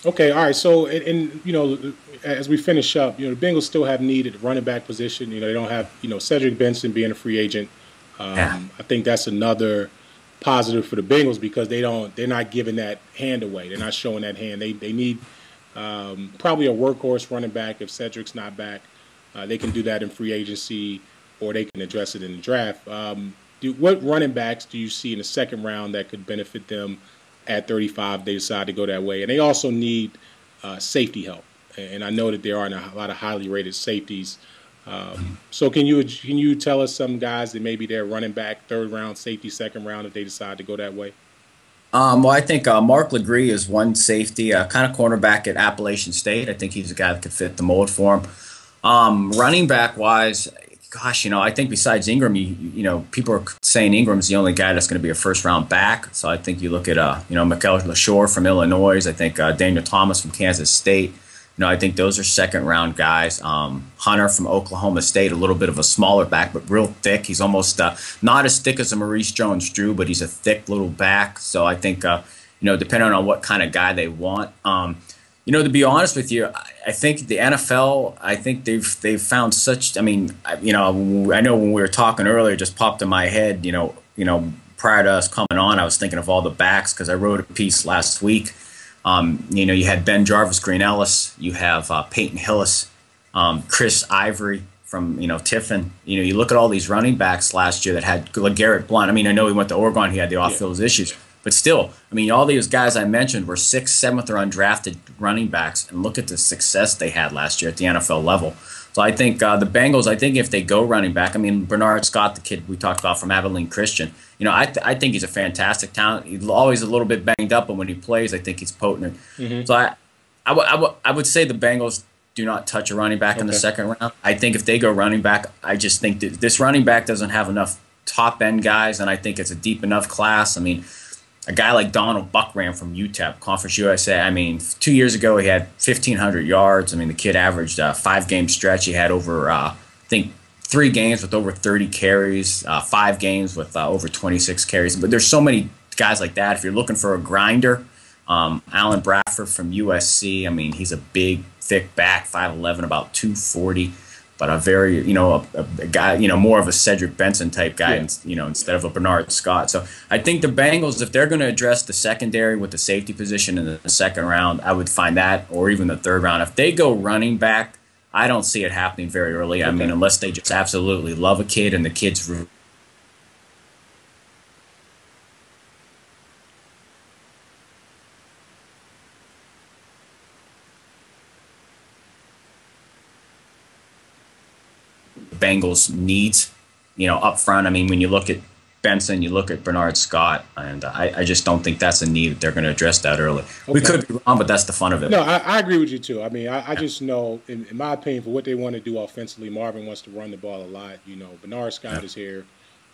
Okay, all right. So, and as we finish up, the Bengals still have need at the running back position. They don't have Cedric Benson being a free agent. Yeah. I think that's another positive for the Bengals because they're not giving that hand away. They're not showing that hand. They need probably a workhorse running back if Cedric's not back. They can do that in free agency, or they can address it in the draft. What running backs do you see in the second round that could benefit them at 35 if they decide to go that way? And they also need safety help. And I know that there aren't a lot of highly rated safeties. So can you tell us some guys that maybe they're running back, third round, safety, second round if they decide to go that way? Well, I think Mark Legree is one safety, kind of cornerback at Appalachian State. I think he's a guy that could fit the mold for him. Running back wise, gosh, I think besides Ingram, people are saying Ingram's the only guy that's going to be a first round back. So I think you look at, Mikel LaShore from Illinois. I think Daniel Thomas from Kansas State. I think those are second round guys. Hunter from Oklahoma State, a little bit of a smaller back, but real thick. He's almost not as thick as a Maurice Jones-Drew, but he's a thick little back. So I think, depending on what kind of guy they want. To be honest with you, I think the NFL, I think they've found such. I mean, I know when we were talking earlier, it just popped in my head. Prior to us coming on, I was thinking of all the backs because I wrote a piece last week. You had Ben Jarvis, Green Ellis. You have Peyton Hillis, Chris Ivory from Tiffin. You look at all these running backs last year that had LeGarrette Blount. I mean, I know he went to Oregon. He had the off-field issues. But still, I mean, all these guys I mentioned were 6th, 7th, or undrafted running backs, and look at the success they had last year at the NFL level. So I think the Bengals, I think if they go running back, I mean, Bernard Scott, the kid we talked about from Abilene Christian, I think he's a fantastic talent. He's always a little bit banged up, but when he plays, I think he's potent. Mm-hmm. So I would say the Bengals do not touch a running back in the second round. I think if they go running back, I just think that this running back doesn't have enough top-end guys, and I think it's a deep enough class. I mean, a guy like Donald Buckram from UTEP, Conference USA, I mean, 2 years ago he had 1,500 yards. I mean, the kid averaged a 5-game stretch. He had over, I think, 3 games with over 30 carries, 5 games with over 26 carries. But there's so many guys like that. If you're looking for a grinder, Alan Bradford from USC, I mean, he's a big, thick back, 5'11", about 240. But a very, a guy, more of a Cedric Benson type guy, instead of a Bernard Scott. So I think the Bengals, if they're going to address the secondary with the safety position in the second round, I would find that, or even the third round. If they go running back, I don't see it happening very early. I mean, unless they just absolutely love a kid and the kid's Bengals needs, up front. I mean, when you look at Benson, you look at Bernard Scott, and I just don't think that's a need that they're going to address that early. Okay. We could be wrong, but that's the fun of it. No, I agree with you, too. I mean, I just know, in my opinion, for what they want to do offensively, Marvin wants to run the ball a lot. Bernard Scott is here.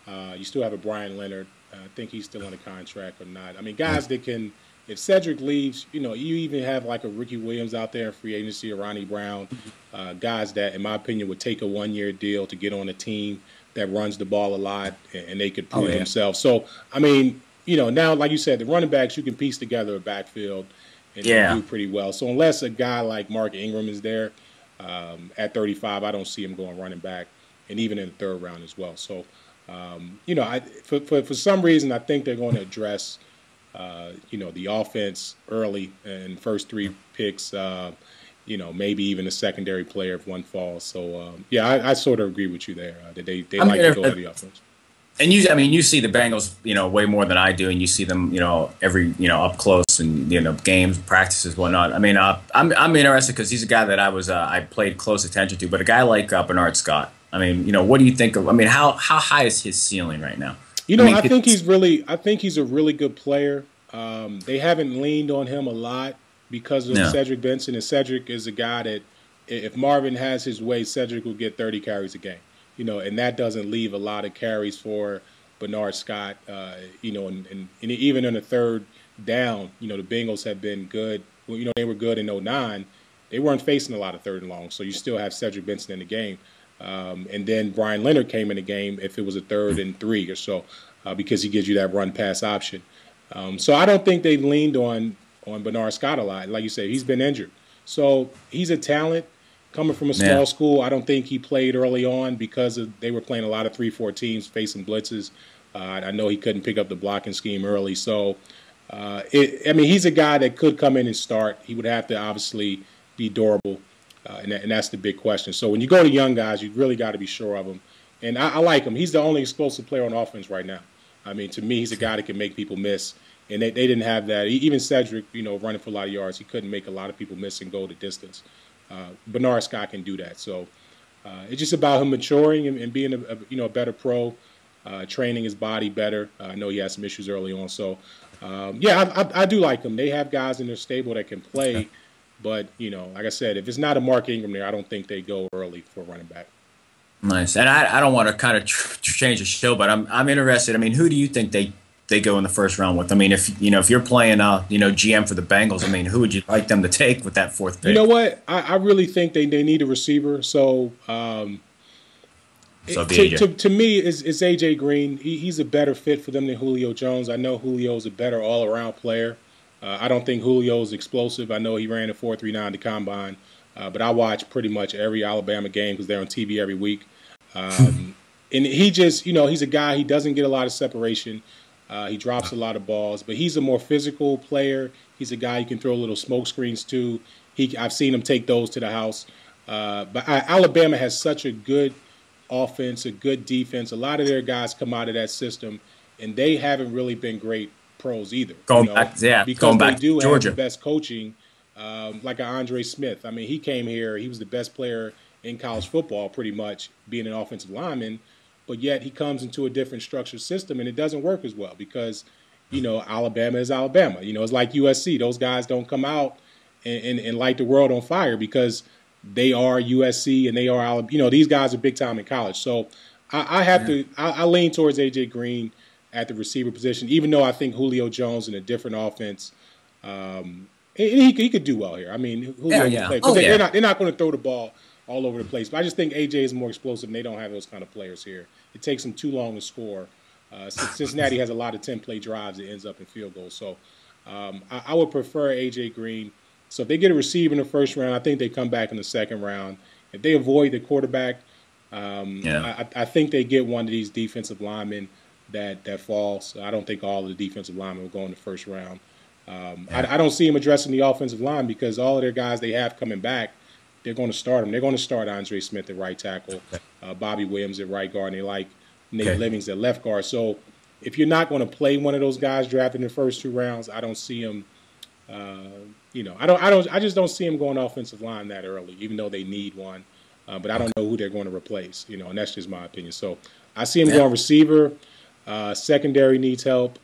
You still have a Brian Leonard. I think he's still on a contract or not. I mean, guys that can, if Cedric leaves, you even have like a Ricky Williams out there in free agency or Ronnie Brown, guys that, in my opinion, would take a 1-year deal to get on a team that runs the ball a lot and they could prove themselves. So, I mean, now, like you said, the running backs, you can piece together a backfield and do pretty well. So unless a guy like Mark Ingram is there at 35, I don't see him going running back, and even in the third round as well. So, for some reason, I think they're going to address the offense early and first 3 picks, maybe even a secondary player if one falls. So, I sort of agree with you there that they like to go to the offense. And you see the Bengals, way more than I do, and you see them, every, up close and, games, practices, whatnot. I mean, I'm interested because he's a guy that I played close attention to, but a guy like Bernard Scott. I mean, what do you think of? I mean, how high is his ceiling right now? I think he's a really good player. They haven't leaned on him a lot because of Cedric Benson, and Cedric is a guy that if Marvin has his way, Cedric will get 30 carries a game. And that doesn't leave a lot of carries for Bernard Scott. And even in the third down, the Bengals have been good. Well, they were good in 2009. They weren't facing a lot of third and long, so you still have Cedric Benson in the game. And then Brian Leonard came in the game if it was a 3rd and 3 or so, because he gives you that run-pass option. So I don't think they've leaned on on Bernard Scott a lot. Like you said, he's been injured. So he's a talent coming from a Yeah. small school. I don't think he played early on because they were playing a lot of 3-4 teams facing blitzes. I know he couldn't pick up the blocking scheme early. So, I mean, he's a guy that could come in and start. He would have to obviously be durable, and that's the big question. So when you go to young guys, you really got to be sure of them. And I like him. He's the only explosive player on offense right now. I mean, to me, he's a guy that can make people miss. And they didn't have that. Even Cedric, running for a lot of yards, he couldn't make a lot of people miss and go the distance. Bernard Scott can do that. So it's just about him maturing and being a better pro, training his body better. I know he had some issues early on. So, I do like him. They have guys in their stable that can play. But, like I said, if it's not a Mark Ingram there, I don't think they go early for running back. Nice. And I don't want to kind of change the show, but I'm interested. I mean, who do you think they go in the first round with? I mean, if you're playing GM for the Bengals, I mean, who would you like them to take with that fourth pick? You know what? I really think they need a receiver. So to me, it's A.J. Green. He's a better fit for them than Julio Jones. I know Julio's a better all-around player. I don't think Julio's explosive. I know he ran a 4.39 at the combine, but I watch pretty much every Alabama game because they're on TV every week. And he just, he's a guy, he doesn't get a lot of separation. He drops a lot of balls, but he's a more physical player. He's a guy you can throw little smoke screens to. I've seen him take those to the house. But Alabama has such a good offense, a good defense. A lot of their guys come out of that system, and they haven't really been great pros either. Because they do have the best coaching, like an Andre Smith. I mean, he came here. He was the best player in college football pretty much, being an offensive lineman. But yet he comes into a different structured system, and it doesn't work as well because, Alabama is Alabama. It's like USC. Those guys don't come out and light the world on fire because they are USC and they are Alabama. These guys are big time in college. So I lean towards A.J. Green at the receiver position, even though I think Julio Jones in a different offense, he could do well here. I mean, Julio can play. They're not going to throw the ball all over the place. But I just think A.J. is more explosive, and they don't have those kind of players here. It takes them too long to score. Cincinnati has a lot of 10-play drives that ends up in field goals. So I would prefer A.J. Green. So if they get a receiver in the first round, I think they come back in the second round. If they avoid the quarterback, I think they get one of these defensive linemen that falls. I don't think all of the defensive linemen will go in the first round. I don't see them addressing the offensive line because all of their guys they have coming back, they're going to start them. They're going to start Andre Smith at right tackle, Bobby Williams at right guard, and they like Nate Livings at left guard. So if you're not going to play one of those guys drafted in the first 2 rounds, I don't see them. I just don't see them going offensive line that early, even though they need one. But I don't know who they're going to replace. And that's just my opinion. So I see them going receiver. Secondary needs help,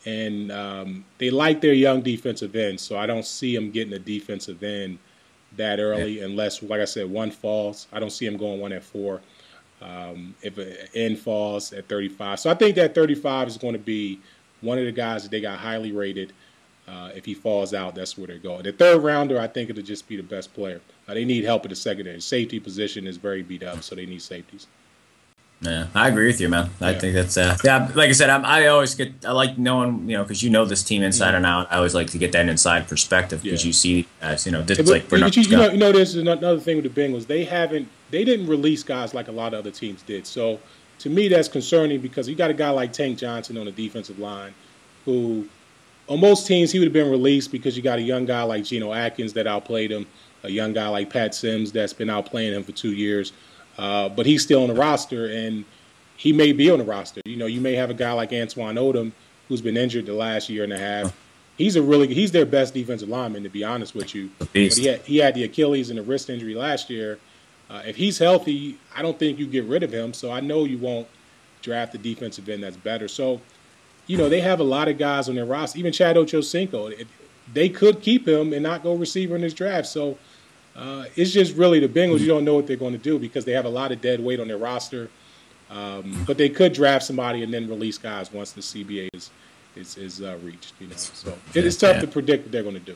and they like their young defensive end. So I don't see them getting a defensive end that early unless, like I said, one falls. I don't see him going one at 4. If an end falls at 35. So I think that 35 is going to be one of the guys that they got highly rated. If he falls out, that's where they're going. The third rounder, I think it'll just be the best player. They need help at the secondary. Safety position is very beat up, so they need safeties. Yeah, I agree with you, man. I think that's like I said, I like knowing, because this team inside and out. I always like to get that inside perspective because you see, there's another thing with the Bengals. They didn't release guys like a lot of other teams did. So to me, that's concerning because you got a guy like Tank Johnson on the defensive line, who on most teams he would have been released because you got a young guy like Geno Atkins that outplayed him, a young guy like Pat Sims that's been outplaying him for 2 years. But he's still on the roster, and he may be on the roster. You may have a guy like Antoine Odom who's been injured the last year and a half. He's their best defensive lineman, to be honest with you. But he had the Achilles and the wrist injury last year. If he's healthy, I don't think you get rid of him. So I know you won't draft a defensive end that's better. So, they have a lot of guys on their roster. Even Chad Ochocinco, they could keep him and not go receiver in this draft. So it's just really the Bengals. You don't know what they're going to do because they have a lot of dead weight on their roster. But they could draft somebody and then release guys once the CBA is reached. So it's tough to predict what they're going to do.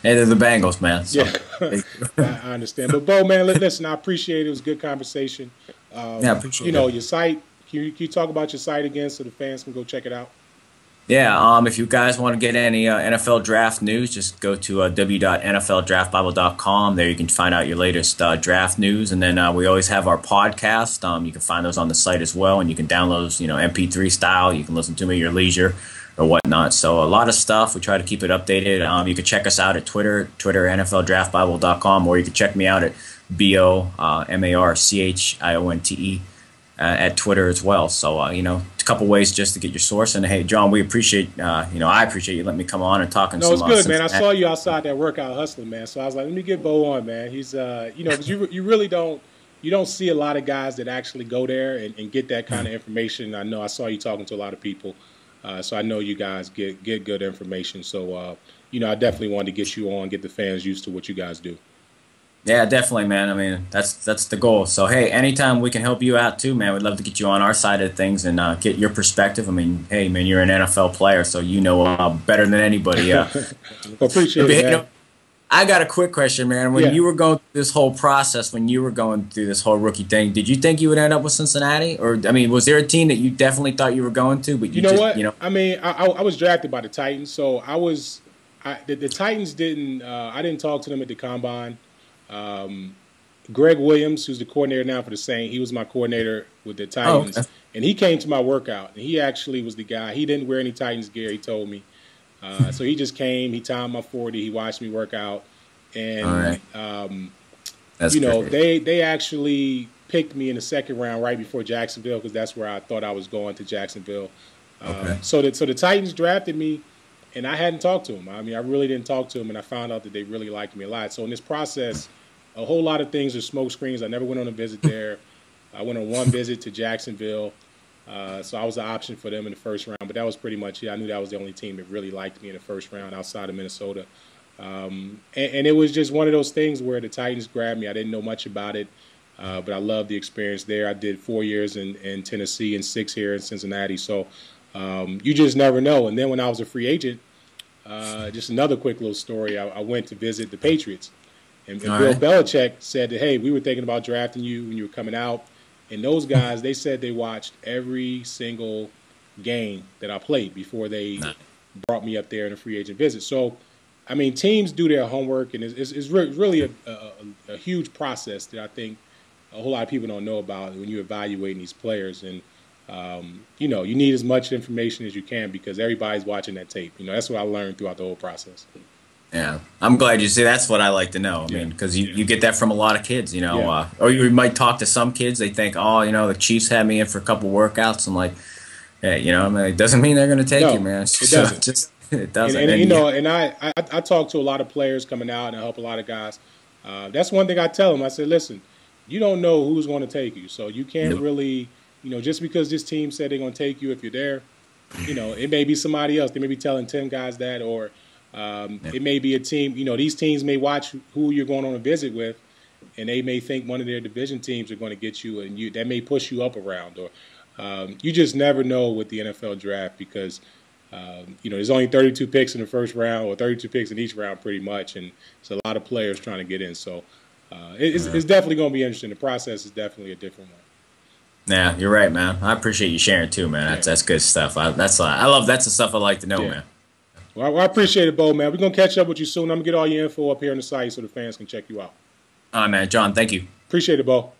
Hey, they're the Bengals, man. So. Yeah, I understand. But Bo, man, listen, I appreciate it. It was a good conversation. I appreciate it. Your site. Can you talk about your site again so the fans can go check it out? Yeah, if you guys want to get any NFL draft news, just go to w.nfldraftbible.com. There you can find out your latest draft news, and then we always have our podcast. You can find those on the site as well, and you can download those, MP3 style. You can listen to them at your leisure or whatnot. So a lot of stuff. We try to keep it updated. You can check us out at Twitter nfldraftbible.com, or you can check me out at BOMARCHIONTE at Twitter as well. So, a couple ways just to get your source. And hey, John, we appreciate, I appreciate you letting me come on and talking. No, it's good, man. I saw you outside that workout hustling, man. So I was like, let me get Bo on, man. He's, because you really don't see a lot of guys that actually go there and get that kind of information. I know I saw you talking to a lot of people, so I know you guys get good information. So, I definitely wanted to get you on, get the fans used to what you guys do. Yeah, definitely, man. I mean, that's the goal. So, hey, anytime we can help you out too, man, we'd love to get you on our side of things and get your perspective. I mean, hey, man, you're an NFL player, so you know better than anybody. Appreciate it, man. I got a quick question, man. When you were going through this whole process, when you were going through this whole rookie thing, did you think you would end up with Cincinnati? Or, I mean, was there a team that you definitely thought you were going to? But you know what? I mean, I was drafted by the Titans, so the Titans didn't I didn't talk to them at the Combine. Greg Williams, who's the coordinator now for the Saints, he was my coordinator with the Titans, and he came to my workout, and he actually was the guy. He didn't wear any Titans gear, he told me. So he just came, he timed my 40, he watched me work out, and they actually picked me in the second round right before Jacksonville, because that's where I thought I was going, to Jacksonville. So the Titans drafted me, and I hadn't talked to him. I mean, I really didn't talk to him, and I found out that they really liked me a lot. So in this process, a whole lot of things are smoke screens. I never went on a visit there. I went on one visit to Jacksonville. So I was an option for them in the first round, but that was pretty much it. I knew that was the only team that really liked me in the first round outside of Minnesota. And it was just one of those things where the Titans grabbed me. I didn't know much about it, but I loved the experience there. I did 4 years in Tennessee and 6 here in Cincinnati. So you just never know. And then when I was a free agent, just another quick little story, I went to visit the Patriots. And Bill Belichick said that, hey, we were thinking about drafting you when you were coming out. And those guys, they said they watched every single game that I played before they brought me up there in a free agent visit. So, I mean, teams do their homework, and it's really a huge process that I think a whole lot of people don't know about when you're evaluating these players. And, you need as much information as you can because everybody's watching that tape. That's what I learned throughout the whole process. Yeah, I'm glad you say. That's what I like to know. I mean, because you get that from a lot of kids, or you might talk to some kids. They think, the Chiefs had me in for a couple workouts. I'm like, yeah, I mean, it doesn't mean they're going to take you, man. It doesn't. It doesn't. And I talk to a lot of players coming out and I help a lot of guys. That's one thing I tell them. I said, listen, you don't know who's going to take you, so you can't really, just because this team said they're going to take you, if you're there, it may be somebody else. They may be telling 10 guys that, or it may be a team, these teams may watch who you're going on a visit with, and they may think one of their division teams are going to get you, and that may push you up a round. Or you just never know with the NFL draft because, there's only 32 picks in the first round or 32 picks in each round pretty much, and it's a lot of players trying to get in. So it's definitely going to be interesting. The process is definitely a different one. Yeah, you're right, man. I appreciate you sharing too, man. That's good stuff. That's the stuff I like to know, man. Well, I appreciate it, Bo, man. We're going to catch up with you soon. I'm going to get all your info up here on the site so the fans can check you out. All right, man. John, thank you. Appreciate it, Bo.